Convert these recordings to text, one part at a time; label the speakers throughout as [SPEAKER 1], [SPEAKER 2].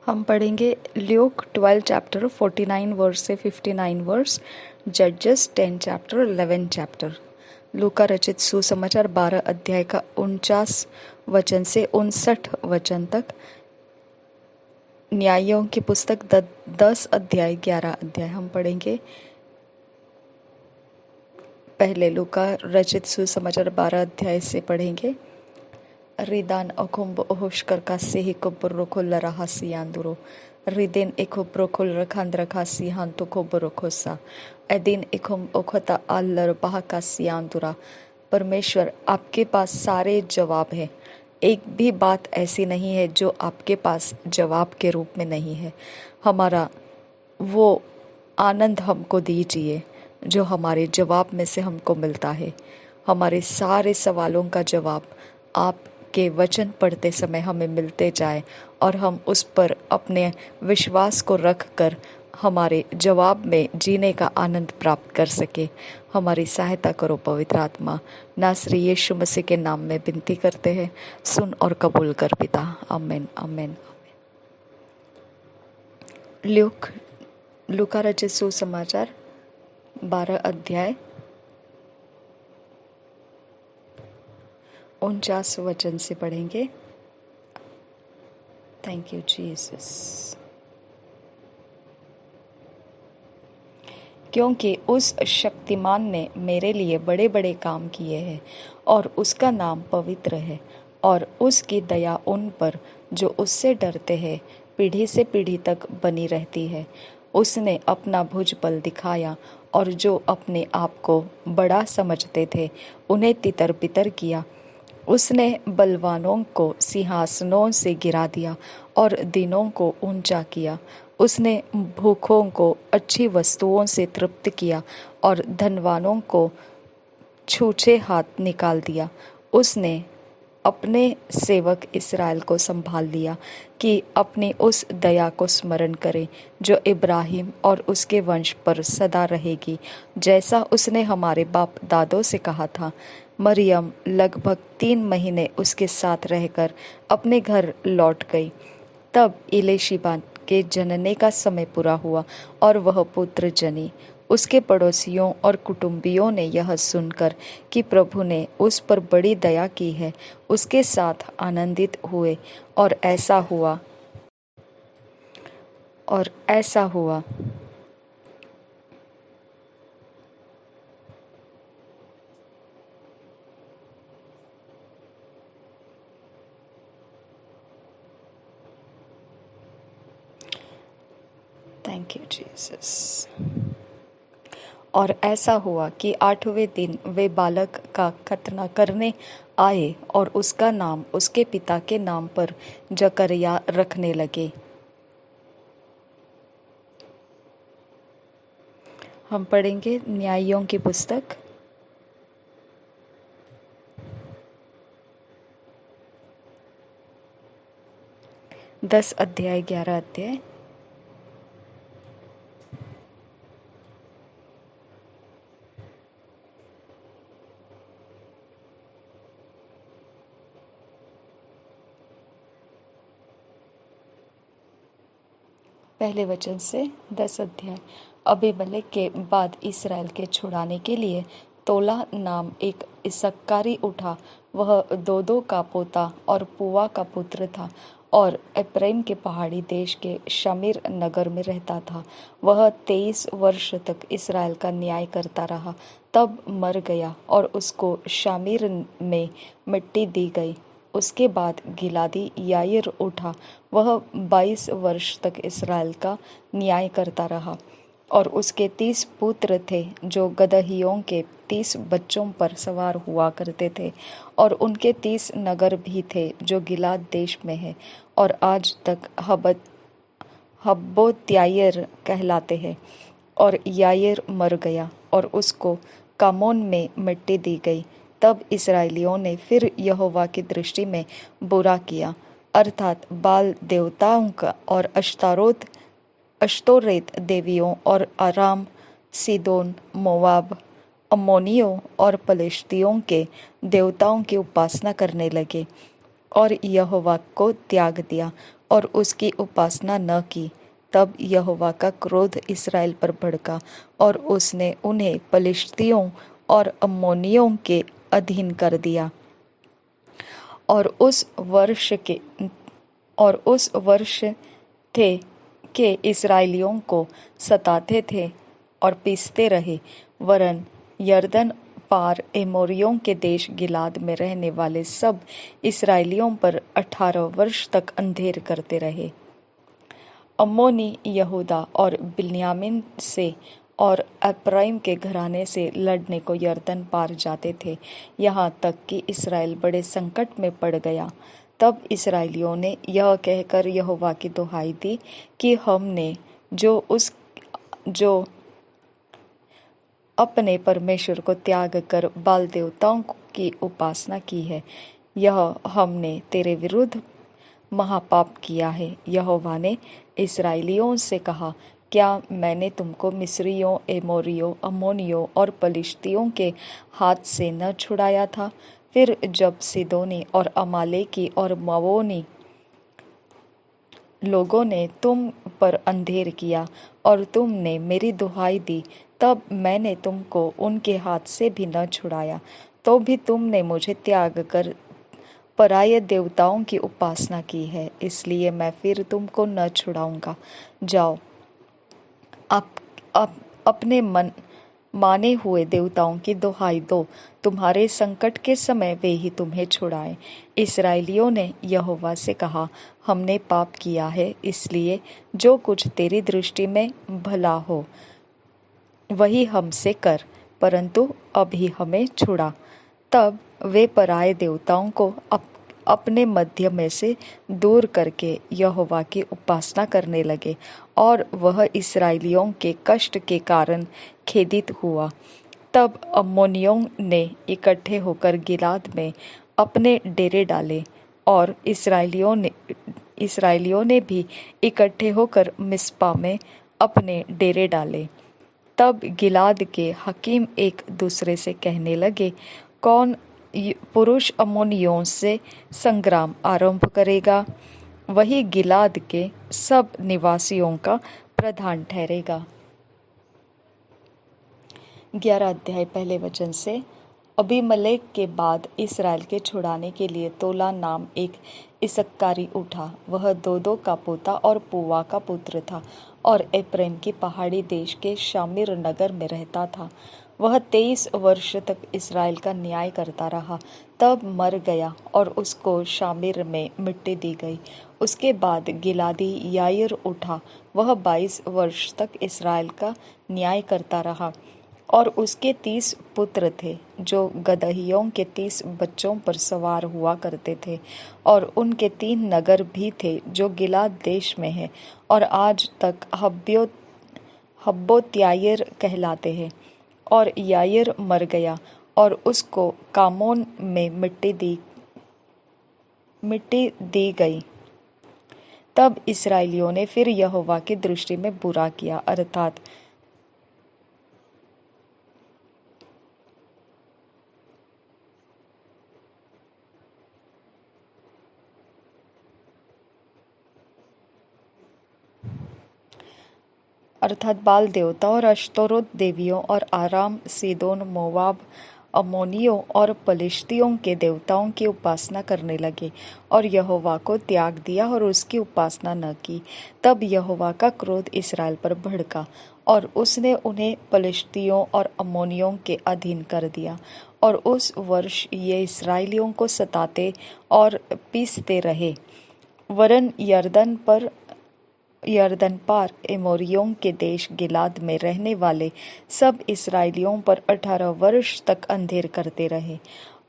[SPEAKER 1] हम पढ़ेंगे Luke 12 chapter 49 verse से 59 वर्स, जजेस 10 चैप्टर 11 चैप्टर। लूका रचित सुसमाचार 12 अध्याय का 49 वचन से 59 वचन तक, न्यायों की पुस्तक 10 अध्याय 11 अध्याय। हम पढ़ेंगे पहले लूका रचित सुसमाचार 12 अध्याय से पढ़ेंगे। Ridan okumbo ohushkar kasi hikobro kolara hasi anduro. Ridin ikobro kolara khandra kasi hantu kobro खोसा एदिन इकुम ओखता अल्लर बहकासी आंदुरा। परमेश्वर, आपके पास सारे जवाब हैं। एक भी बात ऐसी नहीं है जो आपके पास जवाब के रूप में नहीं है। हमारा वो आनंद हमको दीजिए जो हमारे जवाब में से हमको मिलता है। हमारे सारे सवालों का जवाब आप के वचन पढ़ते समय हमें मिलते जाए और हम उस पर अपने विश्वास को रख कर हमारे जवाब में जीने का आनंद प्राप्त कर सके। हमारी सहायता करो पवित्र आत्मा। नासरी यीशु मसीह के नाम में विनती करते हैं, सुन और कबूल कर पिता। आमीन आमीन। लूका रचित सुसमाचार 12 अध्याय 49 वचन से पढ़ेंगे। Thank you Jesus. क्योंकि उस शक्तिमान ने मेरे लिए बड़े बड़े काम किए हैं और उसका नाम पवित्र है, और उसकी दया उन पर जो उससे डरते हैं पीढ़ी से पीढ़ी तक बनी रहती है। उसने अपना भुज बल दिखाया, और जो अपने आप को बड़ा समझते थे उन्हें तितर बितर किया। उसने बलवानों को सिंहासनों से गिरा दिया और दीनों को ऊंचा किया। उसने भूखों को अच्छी वस्तुओं से तृप्त किया और धनवानों को छूछे हाथ निकाल दिया। उसने अपने सेवक इस्राएल को संभाल लिया कि अपनी उस दया को स्मरण करे जो इब्राहिम और उसके वंश पर सदा रहेगी, जैसा उसने हमारे बाप दादों से कहा था। मरियम लगभग 3 महीने उसके साथ रहकर अपने घर लौट गई। तब इलीशिबा के जनने का समय पूरा हुआ और वह पुत्र जनी। उसके पड़ोसियों और कुटुंबियों ने यह सुनकर कि प्रभु ने उस पर बड़ी दया की है, उसके साथ आनंदित हुए। और ऐसा हुआ थैंक यू जीसस। और ऐसा हुआ कि 8वें दिन वे बालक का खतना करने आए और उसका नाम उसके पिता के नाम पर जकरिया रखने लगे। हम पढ़ेंगे न्यायों की पुस्तक 10 अध्याय 11 अध्याय। पहले वचन से 10 अध्याय। अबीमेलेक के बाद इसराइल के छुड़ाने के लिए तोला नाम एक इसक्कारी उठा। वह दोदो का पोता और पुआ का पुत्र था और एप्रैम के पहाड़ी देश के शमीर नगर में रहता था। वह 23 वर्ष तक इसराइल का न्याय करता रहा, तब मर गया और उसको शामीर में मिट्टी दी गई। उसके बाद गिलादी याईर उठा। वह 22 वर्ष तक इसराइल का न्याय करता रहा, और उसके 30 पुत्र थे जो गदहियों के 30 बच्चों पर सवार हुआ करते थे, और उनके 30 नगर भी थे जो गिलाद देश में है और आज तक हब्बोत्याईर कहलाते हैं। और याईर मर गया और उसको कामोन में मिट्टी दी गई। तब इसराइलियों ने फिर यहोवा की दृष्टि में बुरा किया, अर्थात बाल देवताओं का और अश्तोरेत देवियों और अराम, सीदोन, मोवाब, अम्मोनियों और पलिश्तियों के देवताओं की उपासना करने लगे। और यहोवा को त्याग दिया और उसकी उपासना न की। तब यहोवा का क्रोध इस्राएल पर भड़का और उसने उन्हें पलिश्तियों और अम्मोनियों के अधीन कर दिया और उस वर्ष थे के इस्राएलियों को सताते थे और पीसते रहे, वरन यरदन पार एमोरियों के देश गिलाद में रहने वाले सब इस्राएलियों पर 18 वर्ष तक अंधेर करते रहे। अम्मोनी यहूदा और बिन्यामीन से और एप्रैम के घराने से लड़ने को यरदन पार जाते थे, यहाँ तक कि इस्राएल बड़े संकट में पड़ गया। तब इस्राएलियों ने यह कहकर यहोवा की दुहाई दी कि हमने जो अपने परमेश्वर को त्याग कर बाल देवताओं की उपासना की है, यह हमने तेरे विरुद्ध महापाप किया है। यहोवा ने इस्राएलियों से कहा, क्या मैंने तुमको मिस्रियों, एमोरियों, अम्मोनियों और पलिश्तियों के हाथ से न छुड़ाया था? फिर जब सीदोनी और अमालेकी और मवोनी लोगों ने तुम पर अंधेर किया और तुमने मेरी दुहाई दी, तब मैंने तुमको उनके हाथ से भी न छुड़ाया। तो भी तुमने मुझे त्याग कर पराये देवताओं की उपासना की है, इसलिए मैं फिर तुमको न छुड़ाऊंगा। जाओ, आप अपने माने हुए देवताओं की दुहाई दो, तुम्हारे संकट के समय वे ही तुम्हें छुड़ाएं। इस्राएलियों ने यहोवा से कहा, हमने पाप किया है, इसलिए जो कुछ तेरी दृष्टि में भला हो वही हमसे कर, परंतु अभी हमें छुड़ा। तब वे पराये देवताओं को अपने मध्य में से दूर करके यहोवा की उपासना करने लगे, और वह इस्राएलियों के कष्ट के कारण खेदित हुआ। तब अम्मोनियों ने इकट्ठे होकर गिलाद में अपने डेरे डाले, और इस्राएलियों ने भी इकट्ठे होकर मिस्पा में अपने डेरे डाले। तब गिलाद के हकीम एक दूसरे से कहने लगे, कौन पुरुष अम्मोनियों से संग्राम आरंभ करेगा? वही गिलाद के सब निवासियों का प्रधान ठहरेगा। 11 अध्याय पहले वचन से। अबीमलेक के बाद इसराइल के छुड़ाने के लिए तोला नाम एक इसक्कारी उठा। वह दोदो का पोता और पुवा का पुत्र था और एप्रैम की पहाड़ी देश के शामिर नगर में रहता था। वह 23 वर्ष तक इसराइल का न्याय करता रहा, तब मर गया और उसको शामिर में मिट्टी दी गई। उसके बाद गिलादी याईर उठा। वह 22 वर्ष तक इसराइल का न्याय करता रहा, और उसके 30 पुत्र थे जो गदहियों के 30 बच्चों पर सवार हुआ करते थे, और उनके 3 नगर भी थे जो गिलाद देश में है और आज तक हब्बोत्याईर कहलाते हैं। और याईर मर गया और उसको कामोन में मिट्टी दी गई। तब इस्राएलियों ने फिर यहोवा की दृष्टि में बुरा किया, अर्थात बाल देवता और अश्तोरोत देवियों और आराम, सीदोन, मोवाब, अम्मोनियों और पलिश्तियों के देवताओं की उपासना करने लगे और यहोवा को त्याग दिया और उसकी उपासना न की। तब यहोवा का क्रोध इस्राएल पर भड़का और उसने उन्हें पलिश्तियों और अम्मोनियों के अधीन कर दिया, और उस वर्ष ये इस्राएलियों को सताते और पीसते रहे, वरन यरदन पार एमोरियों के देश गिलाद में रहने वाले सब इस्राएलियों पर 18 वर्ष तक अंधेर करते रहे।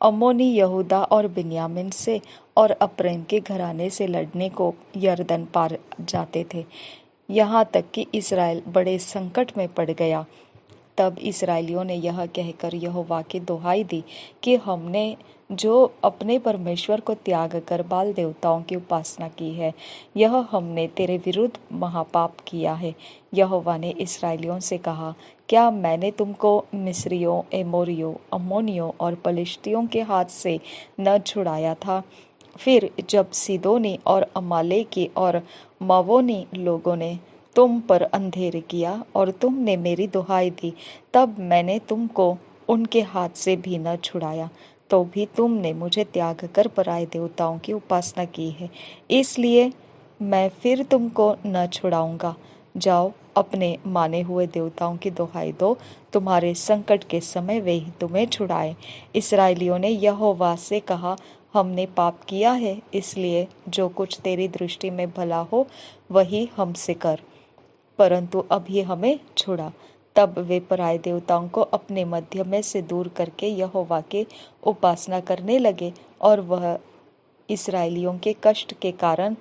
[SPEAKER 1] अम्मोनी यहूदा और बिन्यामीन से और एप्रैम के घराने से लड़ने को यरदन पार जाते थे, यहाँ तक कि इस्राएल बड़े संकट में पड़ गया। तब इस्राएलियों ने यह कहकर यहोवा की दुहाई दी कि हमने जो अपने परमेश्वर को त्याग कर बाल देवताओं की उपासना की है, यह हमने तेरे विरुद्ध महापाप किया है। यहोवा ने इस्राएलियों से कहा, क्या मैंने तुमको मिस्रियों, एमोरियों, अम्मोनियों और पलिश्तियों के हाथ से न छुड़ाया था? फिर जब सीदोनी और अमालेकी और मावोनी लोगों ने तुम पर अंधेर किया और तुमने मेरी दुहाई दी, तब मैंने तुमको उनके हाथ से भी न छुड़ाया। तो भी तुमने मुझे त्याग कर पराए देवताओं की उपासना की है, इसलिए मैं फिर तुमको न छुड़ाऊंगा। जाओ, अपने माने हुए देवताओं की दुहाई दो, तुम्हारे संकट के समय वे ही तुम्हें छुड़ाए। इसराइलियों ने यहोवा से कहा, हमने पाप किया है, इसलिए जो कुछ तेरी दृष्टि में भला हो वही हमसे कर, परंतु अभी हमें छुड़ा। तब वे पराए देवताओं को अपने मध्य में से दूर करके यहोवा के उपासना करने लगे, और वह इसराइलियों के कष्ट के कारण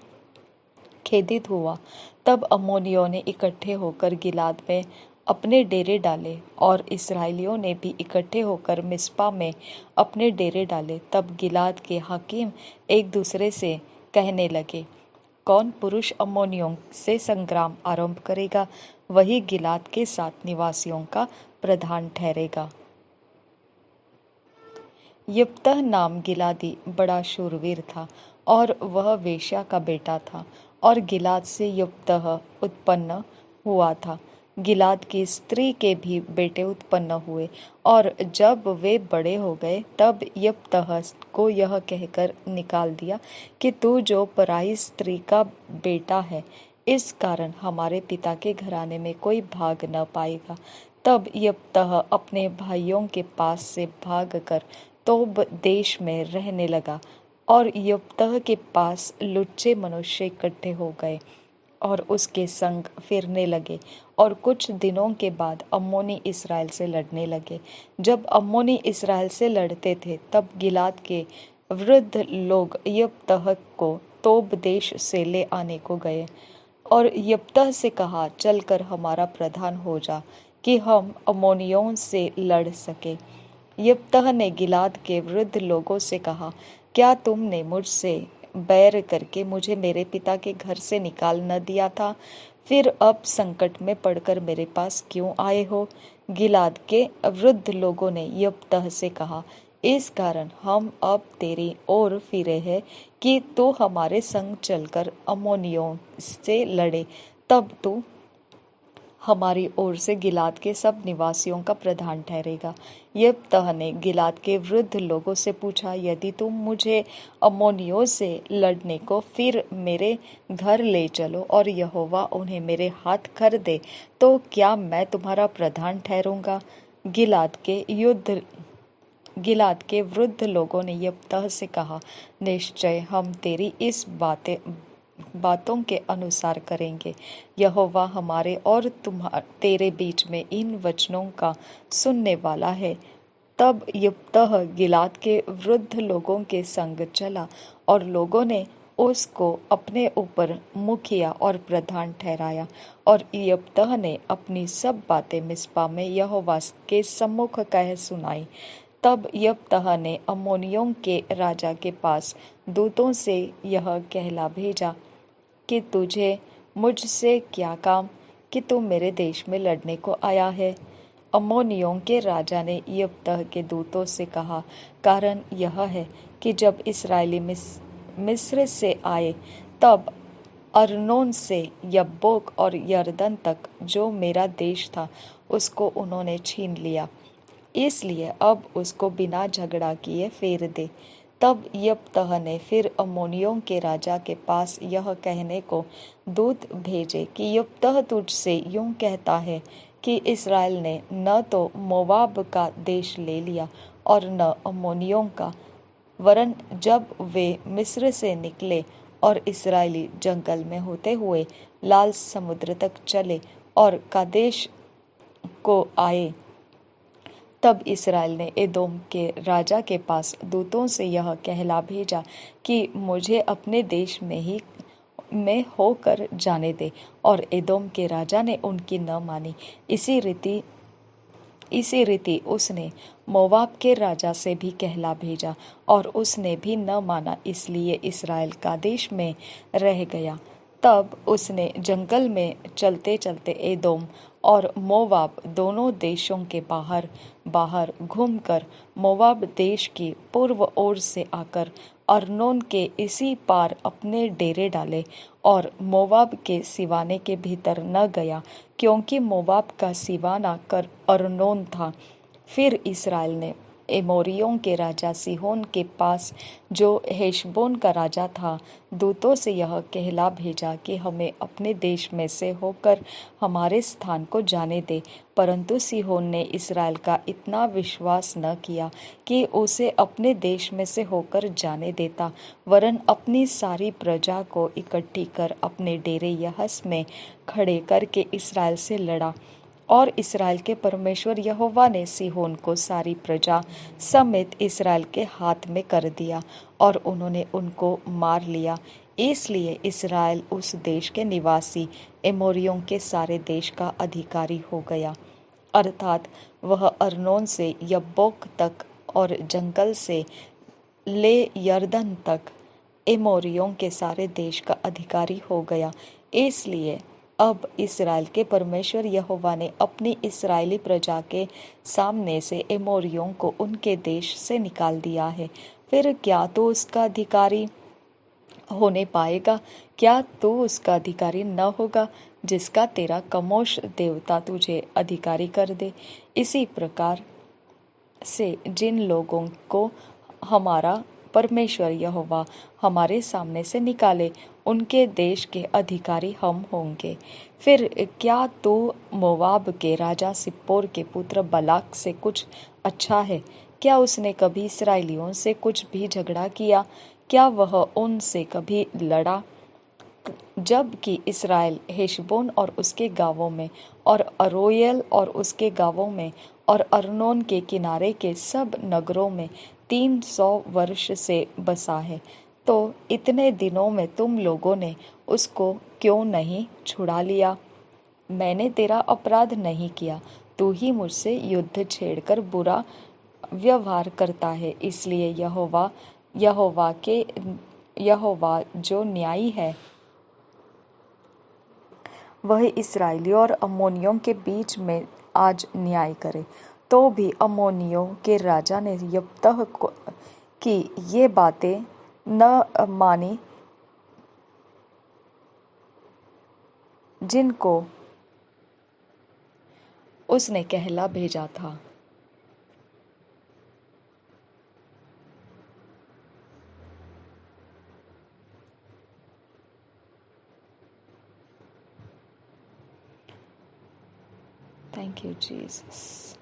[SPEAKER 1] खेदित हुआ। तब अम्मोनियों ने इकट्ठे होकर गिलाद में अपने डेरे डाले, और इसराइलियों ने भी इकट्ठे होकर मिस्पा में अपने डेरे डाले। तब गिलाद के हाकिम एक दूसरे से कहने लगे, कौन पुरुष अम्मोनियों से संग्राम आरंभ करेगा, वही गिलाद के 7 निवासियों का प्रधान ठहरेगा। यिप्तह नाम गिलादी बड़ा शूरवीर था, और वह वेश्या का बेटा था, और गिलाद से यिप्तह उत्पन्न हुआ था। गिलाद की स्त्री के भी बेटे उत्पन्न हुए, और जब वे बड़े हो गए तब यिप्तह को यह कहकर निकाल दिया कि तू जो पराई स्त्री का बेटा है, इस कारण हमारे पिता के घराने में कोई भाग न पाएगा। तब यिप्तह अपने भाइयों के पास से भागकर तोब देश में रहने लगा, और यिप्तह के पास लुच्चे मनुष्य इकट्ठे हो गए और उसके संग फिरने लगे। और कुछ दिनों के बाद अम्मोनी इसराइल से लड़ने लगे। जब अम्मोनी इसराइल से लड़ते थे, तब गिलाद के वृद्ध लोग यिप्तह को तोब देश से ले आने को गए, और यिप्तह से कहा, चलकर हमारा प्रधान हो जा, कि हम अम्मोनियों से लड़ सके। यिप्तह ने गिलाद के वृद्ध लोगों से कहा, क्या तुमने मुझसे बैर करके मुझे मेरे पिता के घर से निकाल न दिया था? फिर अब संकट में पड़कर मेरे पास क्यों आए हो? गिलाद के वृद्ध लोगों ने यिप्तह से कहा, इस कारण हम अब तेरी ओर फिरे हैं कि तू हमारे संग चलकर अम्मोनियों से लड़े, तब तू हमारी ओर से गिलाद के सब निवासियों का प्रधान ठहरेगा। यिप्तह ने गिलाद के वृद्ध लोगों से पूछा, यदि तुम मुझे अम्मोनियों से लड़ने को फिर मेरे घर ले चलो और यहोवा उन्हें मेरे हाथ कर दे, तो क्या मैं तुम्हारा प्रधान ठहरूंगा? गिलाद के वृद्ध लोगों ने यिप्तह से कहा, निश्चय हम तेरी इस बातों के अनुसार करेंगे। यहोवा हमारे और तेरे बीच में इन वचनों का सुनने वाला है। तब यिप्तह गिलाद के वृद्ध लोगों के संग चला, और लोगों ने उसको अपने ऊपर मुखिया और प्रधान ठहराया। और यिप्तह ने अपनी सब बातें मिस्पा में यहोवा के सम्मुख कह सुनाई। तब यिप्तह ने अम्मोनियों के राजा के पास दूतों से यह कहला भेजा कि तुझे मुझसे क्या काम, कि तू मेरे देश में लड़ने को आया है? अम्मोनियों के राजा ने यिप्तह के दूतों से कहा, कारण यह है कि जब इसराइली मिस्र से आए, तब अर्नोन से यब्बोक और यरदन तक जो मेरा देश था, उसको उन्होंने छीन लिया, इसलिए अब उसको बिना झगड़ा किए फेर दे। तब यिप्तह ने फिर अम्मोनियों के राजा के पास यह कहने को दूत भेजे कि यिप्तह तुझसे यूं कहता है कि इसराइल ने न तो मोवाब का देश ले लिया और न अम्मोनियों का, वरन जब वे मिस्र से निकले और इसराइली जंगल में होते हुए लाल समुद्र तक चले और कादेश को आए, तब इसराइल ने एदोम के राजा के पास दूतों से यह कहला भेजा कि मुझे अपने देश में होकर जाने दे, और एदोम के राजा ने उनकी न मानी। इसी रीति उसने मोवाब के राजा से भी कहला भेजा, और उसने भी न माना, इसलिए इसराइल कादेश में रह गया। तब उसने जंगल में चलते चलते एदोम और मोवाब दोनों देशों के बाहर घूमकर मोवाब देश की पूर्व ओर से आकर अर्नोन के इसी पार अपने डेरे डाले और मोवाब के सिवाने के भीतर न गया, क्योंकि मोवाब का सिवाना कर अर्नोन था। फिर इस्राएल ने एमोरियों के राजा सीहोन के पास, जो हेशबोन का राजा था, दूतों से यह कहला भेजा कि हमें अपने देश में से होकर हमारे स्थान को जाने दे। परंतु सीहोन ने इस्राएल का इतना विश्वास न किया कि उसे अपने देश में से होकर जाने देता, वरन अपनी सारी प्रजा को इकट्ठी कर अपने डेरे यहस में खड़े करके इस्राएल से लड़ा। और इस्राएल के परमेश्वर यहोवा ने सीहोन को सारी प्रजा समेत इस्राएल के हाथ में कर दिया, और उन्होंने उनको मार लिया। इसलिए इस्राएल उस देश के निवासी एमोरियों के सारे देश का अधिकारी हो गया, अर्थात वह अर्नोन से यब्बोक तक और जंगल से ले यरदन तक एमोरियों के सारे देश का अधिकारी हो गया। इसलिए अब इस्राएल के परमेश्वर यहोवा ने अपनी इस्राएली प्रजा के सामने से एमोरियों को उनके देश से निकाल दिया है। फिर क्या तू उसका अधिकारी होने पाएगा? क्या तू उसका अधिकारी न होगा, जिसका तेरा कमोश देवता तुझे अधिकारी कर दे? इसी प्रकार से जिन लोगों को हमारा परमेश्वर यहोवा हमारे सामने से निकाले, उनके देश के अधिकारी हम होंगे। फिर क्या तू मोवाब के राजा सिप्पोर के पुत्र बलाक से कुछ अच्छा है? क्या उसने कभी इस्राएलियों से कुछ भी झगड़ा किया? क्या वह उनसे कभी लड़ा? जबकि इस्राएल हेशबोन और उसके गांवों में, और अरोयल और उसके गांवों में, और अर्नोन के किनारे के सब नगरों में 300 वर्ष से बसा है, तो इतने दिनों में तुम लोगों ने उसको क्यों नहीं छुड़ा लिया? मैंने तेरा अपराध नहीं किया, तू ही मुझसे युद्ध छेड़कर बुरा व्यवहार करता है। इसलिए यहोवा जो न्यायी है, वह इस्राएलियों और अम्मोनियों के बीच में आज न्याय करे। तो भी अम्मोनियों के राजा ने यब्तह की ये बातें न मानी, जिनको उसने कहला भेजा था। Thank you, Jesus.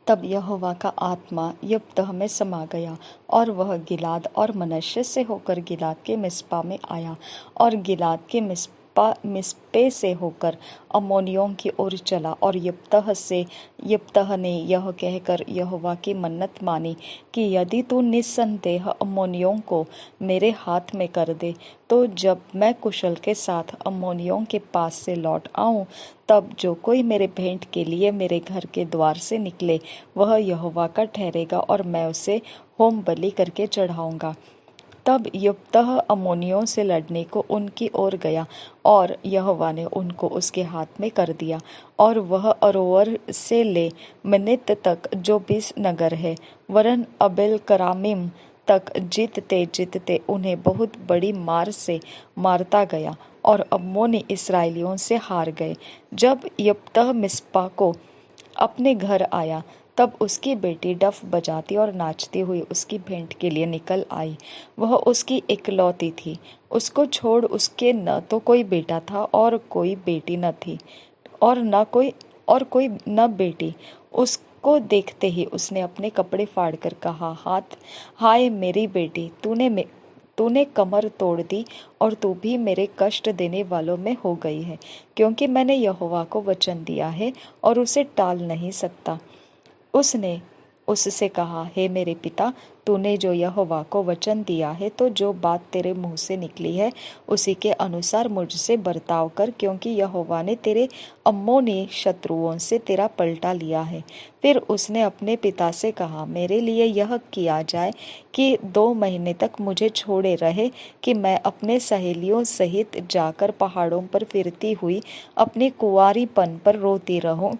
[SPEAKER 1] तब यहोवा का आत्मा यब्तह में समा गया, और वह गिलाद और मनश्शे से होकर गिलाद के मिस्पा में आया, और गिलाद के मिस्पे से होकर अम्मोनियों की ओर चला। और यब्तह ने यह कहकर यहोवा की मन्नत मानी कि यदि तू निस्संदेह अम्मोनियों को मेरे हाथ में कर दे, तो जब मैं कुशल के साथ अम्मोनियों के पास से लौट आऊं, तब जो कोई मेरे भेंट के लिए मेरे घर के द्वार से निकले, वह यहोवा का ठहरेगा, और मैं उसे होम बलि करके चढ़ाऊंगा। तब यब्तह अम्मोनियों से लड़ने को उनकी ओर गया, और यहोवा ने उनको उसके हाथ में कर दिया, और वह अरोवर से ले मिन्नत तक, जो 20 नगर है, वरन अबेल करामीम तक जीतते जीतते उन्हें बहुत बड़ी मार से मारता गया, और अम्मोनी इस्राएलियों से हार गए। जब यब्तह मिस्पा को अपने घर आया, तब उसकी बेटी डफ बजाती और नाचती हुई उसकी भेंट के लिए निकल आई। वह उसकी इकलौती थी, उसको छोड़ उसके न तो कोई बेटा था और कोई बेटी न थी, और कोई न बेटी। उसको देखते ही उसने अपने कपड़े फाड़कर कहा, हाय मेरी बेटी, तूने कमर तोड़ दी, और तू भी मेरे कष्ट देने वालों में हो गई है, क्योंकि मैंने यहोवा को वचन दिया है और उसे टाल नहीं सकता। उससे कहा, हे मेरे पिता, तूने जो यहोवा को वचन दिया है, तो जो बात तेरे मुंह से निकली है उसी के अनुसार मुझसे बर्ताव कर, क्योंकि यहोवा ने तेरे अम्मोनी शत्रुओं से तेरा पलटा लिया है। फिर उसने अपने पिता से कहा, मेरे लिए यह किया जाए कि 2 महीने तक मुझे छोड़े रहे, कि मैं अपने सहेलियों सहित जाकर पहाड़ों पर फिरती हुई अपने कुंवारीपन पर रोती रहूं।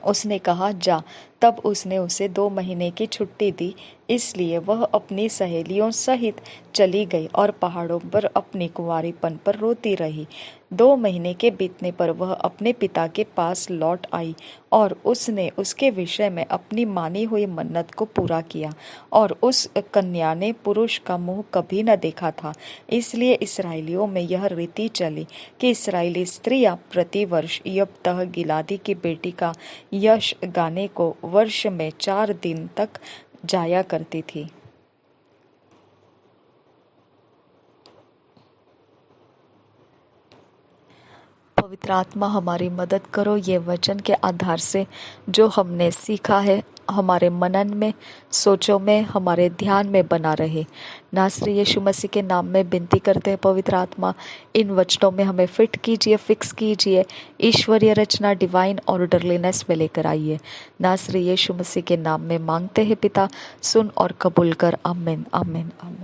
[SPEAKER 1] उसने कहा, जा। तब उसने उसे 2 महीने की छुट्टी दी, इसलिए वह अपनी सहेलियों सहित चली गई और पहाड़ों पर अपनी कुंवारीपन पर रोती रही। 2 महीने के बीतने पर वह अपने पिता के पास लौट आई, और उसने उसके विषय में अपनी मानी हुई मन्नत को पूरा किया। और उस कन्या ने पुरुष का मुंह कभी न देखा था। इसलिए इसराइलियों में यह रीति चली कि इसराइली स्त्रियां प्रतिवर्ष यब्तह गिलादी की बेटी का यश गाने को वर्ष में 4 दिन तक जाया करती थी। पवित्र आत्मा, हमारी मदद करो, ये वचन के आधार से जो हमने सीखा है हमारे मनन में, सोचों में, हमारे ध्यान में बना रहे। नासरी यीशु मसीह के नाम में विनती करते हैं, पवित्र आत्मा, इन वचनों में हमें फिट कीजिए, फिक्स कीजिए, ईश्वरीय रचना, डिवाइन ऑर्डरलीनेस में लेकर आइए। नासरी यीशु मसीह के नाम में मांगते हैं पिता, सुन और कबूल कर। आमीन, आमीन, आमीन।